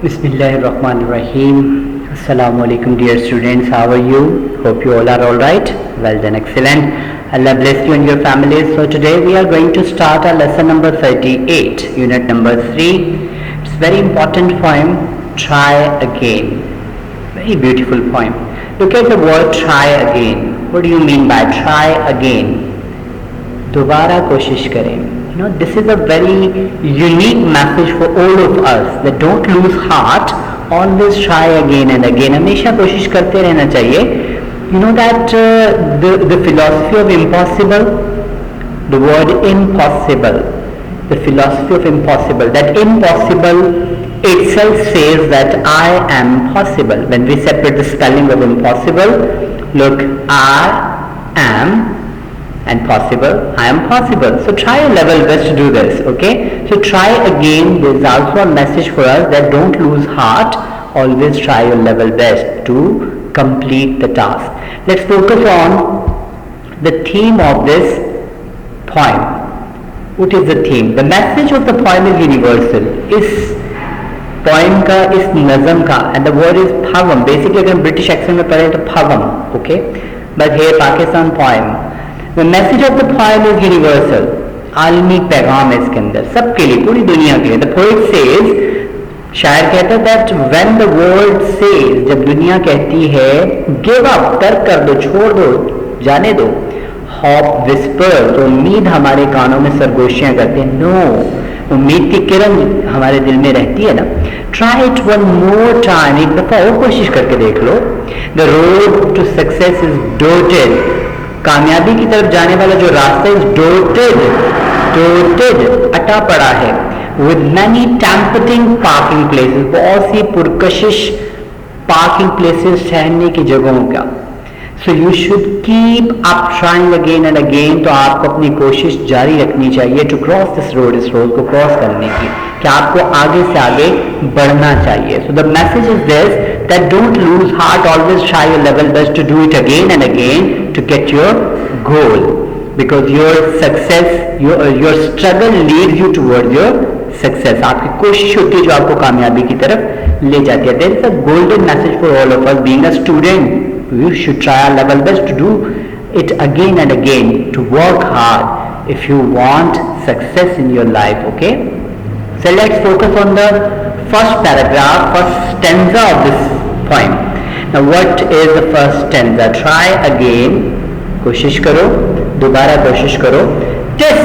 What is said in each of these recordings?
Bismillahirrahmanirrahim. Assalamu alaikum dear students. How are you? Hope you all are alright. Well then, excellent. Allah bless you and your families. So today we are going to start our lesson number 38, unit number 3. It's very important poem, Try Again. Very beautiful poem. Look at the word try again. What do you mean by try again? दोबारा कोशिश करें. This is a very unique message for all of us, that don't lose heart, always try again and again. हमेशा कोशिश करते रहना चाहिए. You know that the philosophy of impossible, the word impossible, the philosophy of impossible, that impossible itself says that I am possible. When we separate the spelling of impossible, look, I am and possible, I am possible. So try your level best to do this, okay? So try again. There is also a message for us that don't lose heart, always try your level best to complete the task. Let's focus on the theme of this poem. What is the theme? The message of the poem is universal. इस poem का, इस नज़म का, and the word is poem. Basically अगर British accent में पढ़े तो poem, okay? But here Pakistan poem. The message of the poem is universal. आलमी पैगाम है इसके अंदर, सबके लिए, पूरी दुनिया के लिए. The poet says, शायर कहता है that when the world says, जब दुनिया कहती है give up, तर्क कर दो, छोड़ दो, जाने दो, hope whisper, तो उम्मीद हमारे कानों में सरगोशियां करते हैं. No, उम्मीद की किरण हमारे दिल में रहती है ना. Try it one more time, एक दफा और कोशिश करके देख लो. The road to success is dotted, कामयाबी की तरफ जाने वाला जो रास्ता है डोटेड अटा पड़ा है. With many tempting parking places, बहुत सी पुरकशिश पार्किंग प्लेसेस, ठहरने की जगहों का. So you should keep up trying again and again. तो आपको अपनी कोशिश जारी रखनी चाहिए टू क्रॉस दिस रोड, इस रोड को क्रॉस करने की, कि आपको आगे से आगे बढ़ना चाहिए. So the message is this, that don't lose heart, always try your level best to do it again and again to get your goal, because your success, your struggle leads you towards your success. आपकी कोशिश होती है जो आपको कामयाबी की तरफ ले जाती है. There is a golden message for all of us. Being a student, we should try our level best to do it again and again, to work hard if you want success in your life, okay? So let's focus on the first paragraph, first stanza of this poem. Now what is the first stanza? Try again, कोशिश करो, दोबारा कोशिश करो. This,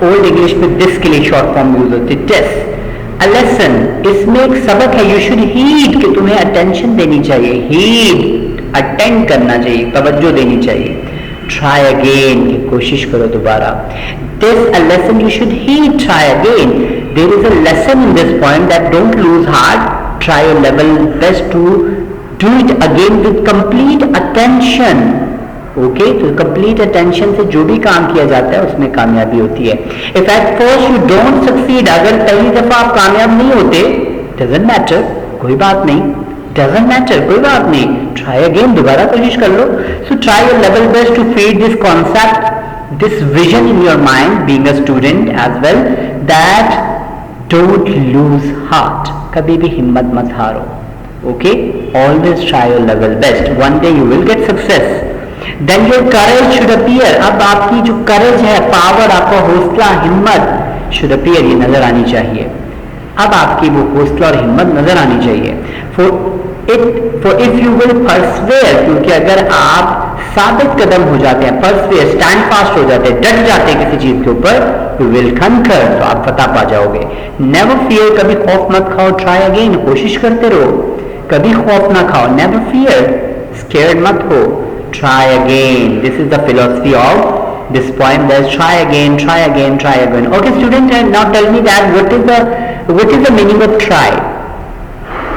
old English में this के लिए short form use होती है. This, a lesson, इसमें एक सबक है. You should heed, कि तुम्हें अटेंशन देनी चाहिए. Heed, अटेंड करना चाहिए, तवज्जो देनी चाहिए. Try again, कि कोशिश करो दोबारा. This, a lesson you should heed, try again. There is a lesson in this point that don't lose heart, try your level best to do it again with complete attention, okay? तो complete attention से जो भी काम किया जाता है उसमें कामयाबी होती है. If at first you don't succeed, अगर पहली दफा आप कामयाब नहीं होते, doesn't matter, कोई बात नहीं, doesn't matter, कोई बात नहीं, try again, दोबारा कोशिश कर लो. So try your level best to feed this concept, this vision in your mind, being a student as well, that don't lose heart, कभी भी हिम्मत मत हारो, okay? Always try your level best. One day you will get success. Then your courage should appear. अब आपकी जो courage है, power, आपका हौसला, हिम्मत should appear, ये नजर आनी चाहिए. अब आपकी वो हौसला और हिम्मत नजर आनी चाहिए. For if you will persevere, क्योंकि अगर आप साबित कदम हो जाते हैं, persevere, stand fast हो जाते हैं, डट जाते हैं किसी चीज के ऊपर, you will conquer, तो आप फतह पा जाओगे. Never fear, कभी खौफ मत खाओ. Try again, कोशिश करते रहो, कभी खौफ ना खाओ. Never fear, scared मत हो. Try again. This is the philosophy of this poem. There's try again, try again, try again. Okay, student, now tell me that what is the meaning of try?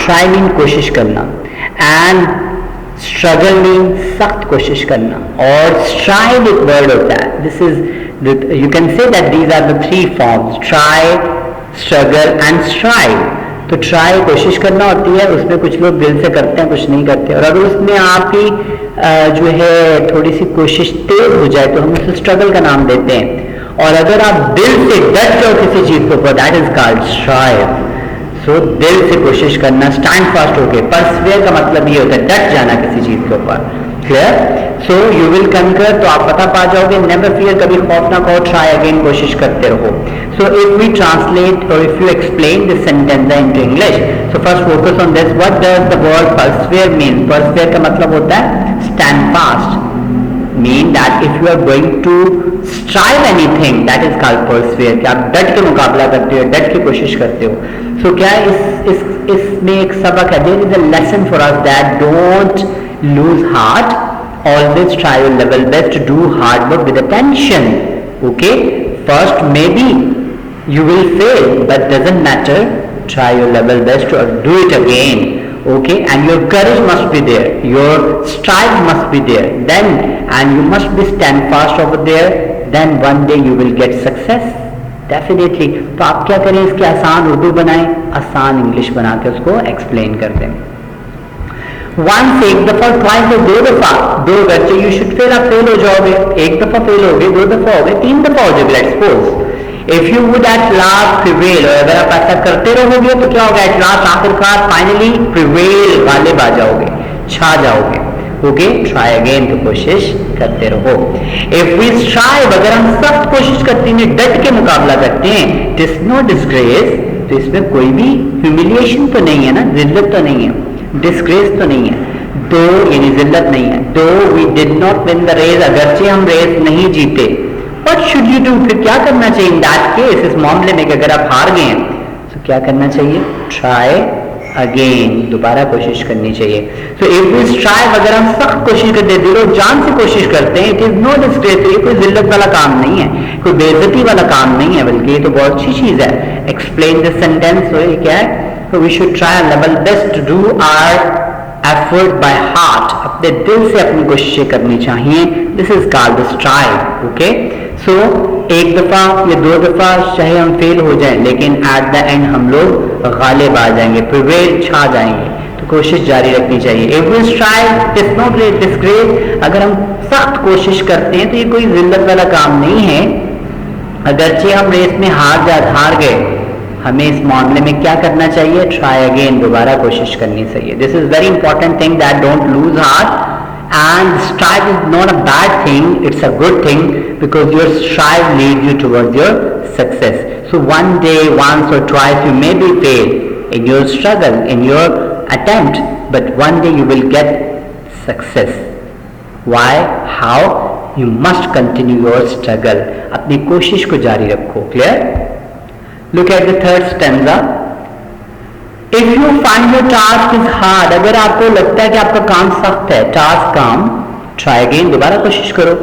Try mean कोशिश करना, and struggle mean सख्त कोशिश करना, और strive एक word होता है. This is you can say that these are the three forms: try, struggle and strive. तो try कोशिश करना होती है, उसमें कुछ लोग दिल से करते हैं, कुछ नहीं करते. और अगर उसमें आपकी जो है थोड़ी सी कोशिश तेज हो जाए तो हम उसे स्ट्रगल का नाम देते हैं. और अगर आप दिल से डट जाओ किसी चीज के ऊपर, दैट इज कॉल्ड strive. सो दिल से कोशिश करना, स्टैंड फास्ट होके। परसिवियर का मतलब ये होता है डट जाना किसी चीज के ऊपर। क्लियर? सो यू विल कंकर, तो आप पता पा जाओगे। नेवर फियर, कभी खौफ ना कहो, ट्राई अगेन, कोशिश करते रहो। सो इफ वी ट्रांसलेट और if you explain this sentence into English, so first focus on this. What does the word persevere mean? Persevere का मतलब होता है stand fast. mean that if you are going to strive anything, that is called persevere, कि आप डट के मुकाबला करते हो, डट के कोशिश करते हो। So क्या इसमें एक सबक है, there is a lesson for us that don't lose heart, always try your level best to do hard work with attention. Okay, first maybe you will fail, but doesn't matter, try your level best to do it again. Okay, and your courage must be there, your strive must be there, then and you must be stand fast over there, then one day you will get success definitely. तो आप क्या करें, इसकी आसान उर्दू बनाएं, आसान English बना के उसको एक्सप्लेन कर दें। वंस, एक दफा, ट्वाइस, दो दफा, दो बच्चे, यू शुड फेल, आप फेल हो जाओगे। एक दफा फेल हो गए, दो दफा हो गए, तीन दफा हो जाओगे, let's suppose. If you would at last prevail, और अगर आप ऐसा करते रहोगे तो क्या होगा, एट लास्ट, आखिरकार, फाइनली प्रिवेल, गालिब आ जाओगे, छा जाओगे। ओके, ट्राई अगेन, तो कोशिश करते रहो। इफ वी स्ट्राइव, अगर हम सख्त कोशिश करते हैं, डट के मुकाबला करते हैं, इट इज नो डिस्ग्रेस, तो इसमें कोई भी ह्यूमिलिएशन तो नहीं है ना, जिल्लत तो नहीं है, डिस्ग्रेस तो नहीं है, दो यानी जिल्लत नहीं है। Though we did not win the race, अगरचे हम रेस नहीं जीते, व्हाट शुड यू डू, फिर क्या करना चाहिए? इन दैट केस, इस मामले में अगर आप हार गए हैं तो क्या करना चाहिए? ट्राई अगेन, दोबारा कोशिश करनी चाहिए। सो इफ वी स्ट्राइव, अगर हम सख्त कोशिश करते हैं, दिलो जान से कोशिश करते हैं, इट इज नो डिस्ग्रेस, ये कोई जिल्लत वाला काम नहीं है, कोई बेइज्जती वाला काम नहीं है, बल्कि ये तो बहुत अच्छी चीज है। एक्सप्लेन दिस सेंटेंस, तो ये क्या है? So we should try our level best to do our effort by heart, अपने दिल से अपनी कोशिशें करनी चाहिए। This is called the strive, okay? So एक दफा या दो दफा चाहे हम फेल हो जाएं, लेकिन at the end हम लोग गालिब आ जाएंगे, prevail, छा जाएंगे। तो कोशिश जारी रखनी चाहिए। If we strive, it's no great disgrace, अगर हम सख्त कोशिश करते हैं तो ये कोई जिल्लत वाला काम नहीं है। अगरचे हम रेस में हार गए, हमें इस मामले में क्या करना चाहिए? ट्राई अगेन, दोबारा कोशिश करनी चाहिए। This is very important thing, that don't lose heart, and strive is not a bad thing, it's a good thing, because your strive lead you towards your success. So one day, once और twice you may be fail in your struggle, in your attempt, but one day you will get success. Why? How? You must continue your struggle, अपनी कोशिश को जारी रखो। Clear? Look at the third stanza. If you find your task is hard, अगर आपको लगता है कि आपका काम सख्त है, टास्क काम, try again, दोबारा कोशिश करो।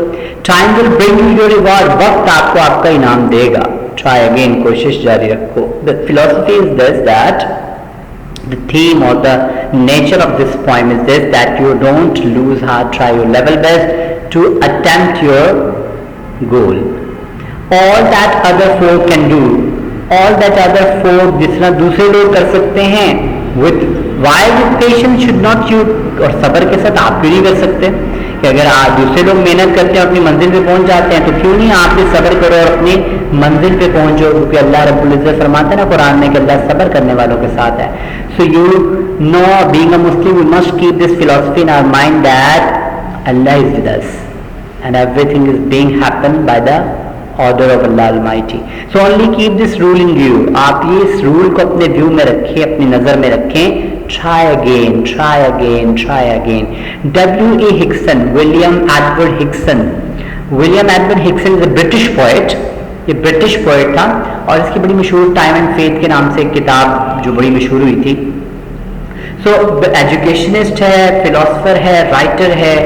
Time will bring you your reward, वक्त आपको आपका इनाम देगा। Try again, कोशिश जारी रखो। The philosophy is this, that the theme or the nature of this poem is this, that you don't lose heart, try your level best to attempt your goal. All that other folk can do, all that other folk, जितना दूसरे लोग कर सकते हैं, with why with patience should not you, और सब्र के साथ आप क्यों नहीं कर सकते? कि अगर आप दूसरे लोग मेहनत करते हैं अपनी मंजिल पे पहुंच जाते हैं, तो क्यों नहीं आप भी सब्र करो और अपनी मंजिल पे पहुंचो? क्योंकि अल्लाह रब्बुल इज्जत फरमाते हैं ना कुरान में कि अल्लाह सब्र करने वालों के साथ है। So you know, being a Muslim, we must keep this philosophy in our mind that Allah is with us and everything is being happen by the order of Allah Almighty. So only keep this rule in view, आप ये इस rule को अपने view में रखें, अपनी नजर में रखें। Try again, try again, try again. W.A. Hickson, William Edward Hickson, William Edward Hickson is a British poet, ये ब्रिटिश पोएट था, और इसकी बड़ी मशहूर टाइम एंड फेथ के नाम से एक किताब जो बड़ी मशहूर हुई थी। सो एजुकेशनिस्ट है, फिलोसफर है, राइटर है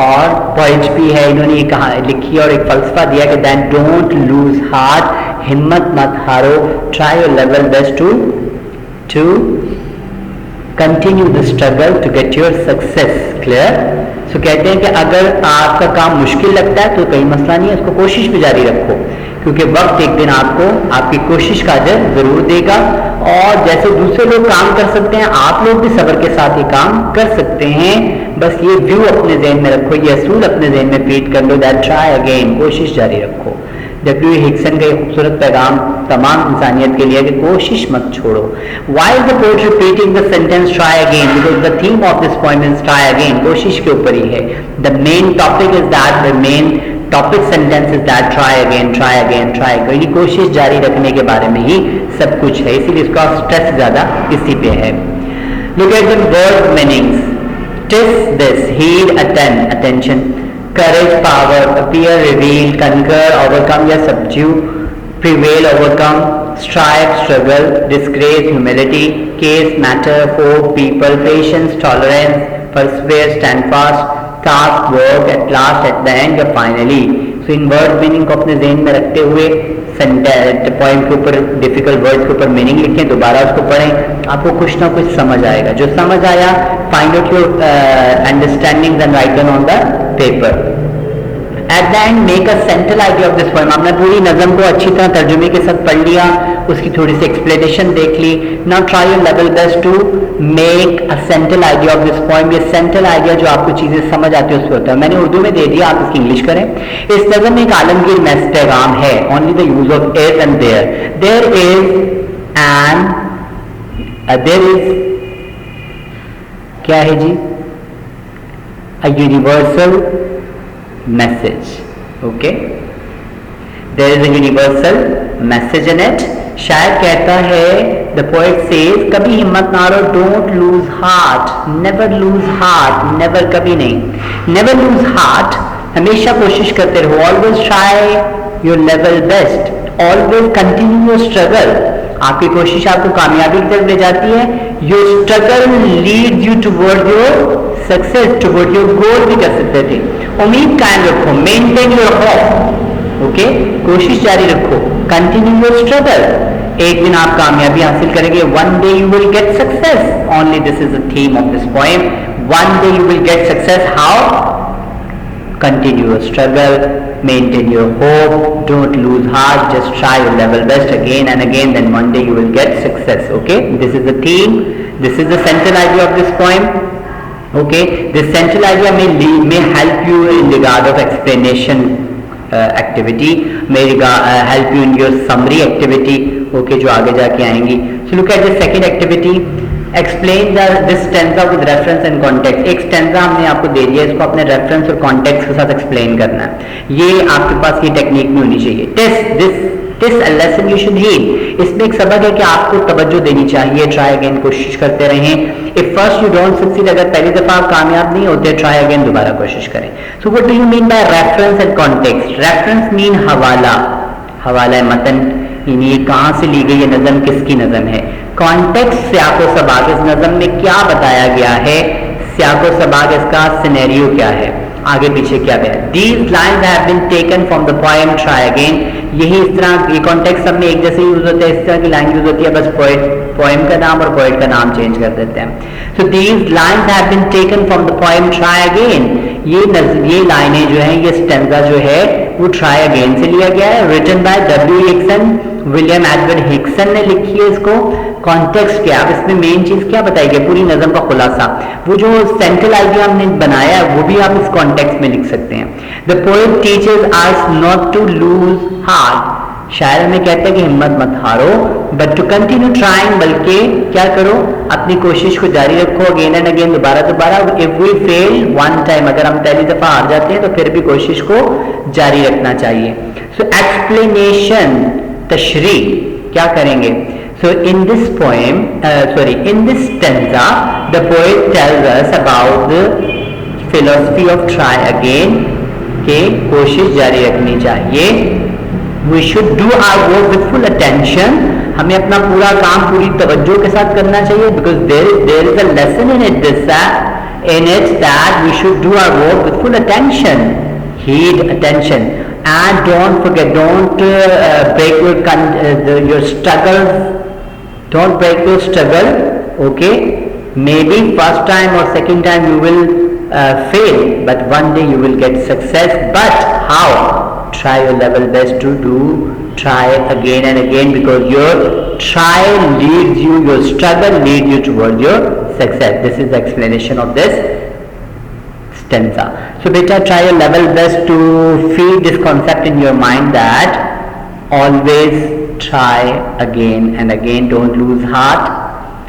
और पोइट भी है। इन्होंने ये कहा लिखी और एक फलसफा दिया कि दैट डोंट लूज हार्ट, हिम्मत मत हारो, try your level best to continue the struggle to get your success. Clear? So कहते हैं कि अगर आपका काम मुश्किल लगता है तो कोई मसला नहीं है, उसको कोशिश भी जारी रखो, क्योंकि वक्त एक दिन आपको आपकी कोशिश का अजर जरूर देगा। और जैसे दूसरे लोग काम कर सकते हैं, आप लोग भी सब्र के साथ ये काम कर सकते हैं। बस ये व्यू अपने ज़हन में रखो, ये असूल अपने ज़हन में फीड कर लो, दैट ट्राई अगेन, कोशिश जारी रखो। W.A. हिक्सन का एक खूबसूरत पैगाम तमाम इंसानियत के लिए कि कोशिश मत छोड़ो. Why is the poet repeating the sentence try again? Because the theme of this poem is try again. कोशिश के ऊपर ही है. The main topic is that, the main topic sentence is that try again, try again, try again. कोशिश जारी रखने के बारे में ही सब कुछ है, इसीलिए इसका स्ट्रेस ज्यादा इसी पे है. Look at the word meanings. Tis this, heed, attend, attention. Courage, power, appear, reveal, conquer, overcome या subdue, prevail, overcome, strive, struggle, disgrace, humility, case, matter, hope, people, patience, tolerance, persevere, stand fast, task, work, at last, at the end या finally. So इन word meaning को अपने ज़हन में रखते हुए point के ऊपर डिफिकल्ट वर्ड्स के ऊपर मीनिंग लिखें, दोबारा उसको पढ़ें, आपको कुछ ना कुछ समझ आएगा. जो समझ आया, find out your understanding and write down on the paper. At the end make a central idea of this poem. आपने पूरी नज़म को अच्छी तरह तर्जुमे के साथ पढ़ लिया, उसकी थोड़ी सी एक्सप्लेनेशन देख ली. Now try your level best to make a central idea of this poem. ये सेंट्रल आइडिया जो आपको चीजें समझ आती है उसमें होता है. मैंने उर्दू में दे दिया, आप इसकी इंग्लिश करें. इस नज़म में एक आलमगीर मैस पैगाम है. Only the use of is and there. There is क्या है जी? A universal message. Okay, there is a universal message in it. शायर कहता है, the poet says, कभी हिम्मत ना हारो, don't lose heart, never lose heart, never कभी नहीं, never lose heart, हमेशा कोशिश करते रहो. always try your level best, always continue your struggle. आपकी कोशिश आपको कामयाबी की तरफ ले जाती है. your struggle leads you toward your success, toward your goal भी कर सकते थे. उम्मीद कायम रखो, मेंटेन योर होप. ओके, कोशिश जारी रखो, कंटिन्यू योर स्ट्रगल. एक दिन आप कामयाबी हासिल करेंगे. One day you will get success. Only this is the theme of this poem. One day you will get success. How? Continue your struggle, maintain your hope, don't lose heart, just try your level best again and again, then one day you will get success. Okay, this is the theme, this is the central idea of this poem. Okay, this central idea may help you in regard of explanation activity, may help you in your summary activity. Okay, जो आगे जाके आएंगी. So look at the second activity. Explain this stanza with reference and context. एक stanza हमने आपको दे दिया, इसको अपने रेफरेंस और कॉन्टेक्स्ट के साथ एक्सप्लेन करना है. ये आपके पास ये टेक्निक में होनी चाहिए. TISS a lesson you should heed. इसमें एक सबक है कि आपको तवज्जो देनी चाहिए. ट्राई अगेन, कोशिश करते रहें. If first you don't succeed, अगर पहली दफा आप कामयाब नहीं होते, ट्राई अगेन, दोबारा कोशिश करें. So what do you mean by reference and context? Reference mean हवाला, हवाला मतन, ये कहाँ से ली गई, ये नज़म किसकी नज़म है. कॉन्टेक्स्ट स्याको सबाक, इस नज़म में क्या बताया गया है, स्याको सबाक, इसका सिनेरियो क्या है, आगे पीछे क्या है. These lines have been taken from the poem try again. यही इस तरह ये कॉन्टेक्स्ट सब में एक जैसे यूज होते हैं, इस तरह की लाइन यूज होती है, बस पोएम का नाम और पोएट का नाम चेंज कर देते हैं. So these lines have been taken from the poem try again. ये लाइनें जो हैं, ये स्टेंजा जो है वो ट्राई अगेन से लिया गया है. Written by W. Hickson, William Edward Hickson ने लिखी है इसको. कॉन्टेक्स्ट क्या, अब इसमें मेन चीज क्या बताई गई, पूरी नज़म का खुलासा, वो जो सेंट्रल आइडिया हमने बनाया है वो भी आप इस कॉन्टेक्स्ट में लिख सकते हैं. The poet teachers us not to lose heart. शायर हमें कहता है कि हिम्मत मत हारो, बट टू कंटिन्यू ट्राइंग, बल्कि क्या करो, अपनी कोशिश को जारी रखो. अगेन एंड अगेन, दोबारा दोबारा. If we fail one time, अगर हम पहली दफा हार जाते हैं तो फिर भी कोशिश को जारी रखना चाहिए. सो एक्सप्लेनेशन, तशरी क्या करेंगे. So in this poem, in this stanza, the poet tells us about the philosophy of try again. के कोशिश जारी रखनी चाहिए. We should do our work with full attention. हमें अपना पूरा काम पूरी तवज्जो के साथ करना चाहिए. Because there is a lesson in it that we should do our work with full attention. Heed, attention, and don't forget. Don't break your struggles. Don't break your struggle. Okay, maybe first time or second time you will fail, but one day you will get success. But how? Try your level best to try again and again, because your try leads you, your struggle leads you towards your success. This is the explanation of this stanza. So beta, try your level best to feed this concept in your mind, that always try again and again. Don't lose heart.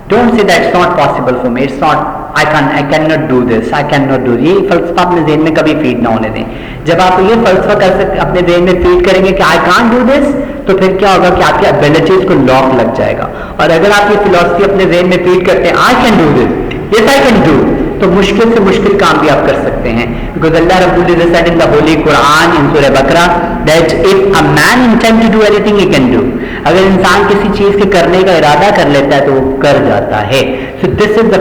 Don't say that it's not possible for me. It's not. I cannot do this. I cannot do. ये फलसफा अपने ज़हन में कभी feed ना होने दें. जब आप ये फलसफा अपने ज़हन में फीड करेंगे कि I can't do this, तो फिर क्या होगा कि आपकी एबिलिटीज को लॉक लग जाएगा. और अगर आप ये फिलॉसफी अपने ज़हन में फीड करते हैं I can do this, yes I can do, तो मुश्किल से मुश्किल काम भी आप कर सकते हैं. Because Allah Rabbul Izzat said in the Holy Quran in Surah Baqarah that if a man intend to do anything he can do. अगर इंसान किसी चीज के करने का इरादा कर लेता है तो वो कर जाता है. So this is the